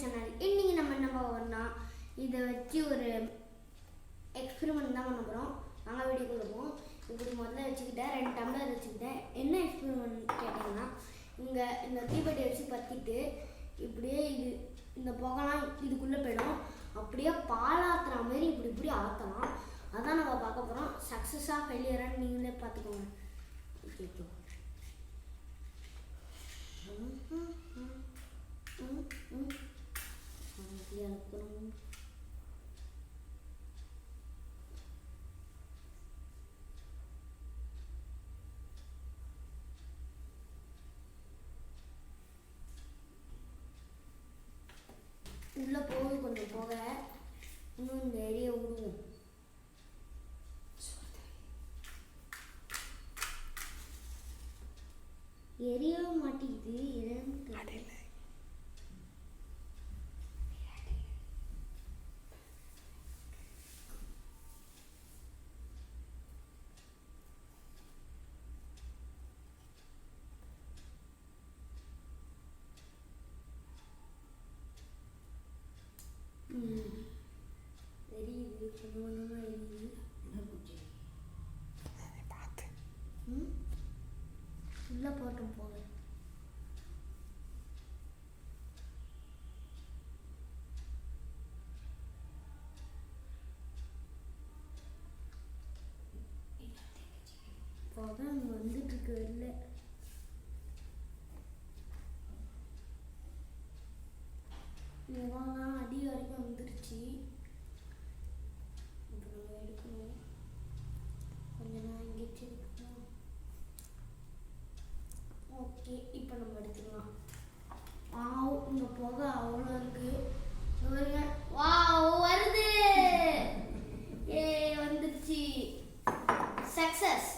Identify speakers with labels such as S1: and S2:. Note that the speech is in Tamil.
S1: சேனல். இன்னைக்கு நம்ம என்ன பார்க்கறோம்னா இதை வச்சு ஒரு எக்ஸ்பெரிமெண்ட் தான் பண்ண போகிறோம். வாங்க வீடியோக்குள்ள போவோம். இப்படி முதல்ல வச்சுக்கிட்டேன், 2 டம்ளர் வச்சுக்கிட்டேன். என்ன எக்ஸ்பெரிமெண்ட் கேட்டிங்கன்னா, இந்த தீப்பெட்டியை வச்சு பற்றிட்டு இப்படியே இந்த புகைலாம் இதுக்குள்ளே போயிடும். அப்படியே பாலாத்துற மாதிரி இப்படி ஆற்றலாம். அதான் நம்ம பார்க்க போகிறோம். சக்ஸஸாக ஃபெயிலியரான்னு நீங்களே பார்த்துக்கோங்க. ஓகே உள்ள போகுது கொஞ்சம் போக, இன்னும் இந்த ஏரியா விடுவோம். எரியவே மாட்டேங்குது. எரியுது, கொஞ்சம் கொஞ்சமா எரியுது.
S2: பார்த்து
S1: உள்ள போட்டும் போக போக அங்கே வந்துட்டு இருக்கு. இல்லை முகம்லாம் அடி வரைக்கும் வந்துருச்சு. இப்போ நம்ம எடுக்கணும். கொஞ்சம் நான் இங்கே வச்சுருக்கோம். ஓகே, இப்போ நம்ம எடுத்துக்கலாம். இந்த புகை அவ்வளோ இருக்கு. வாவ், வருது. ஏ வந்துருச்சு. சக்ஸஸ்.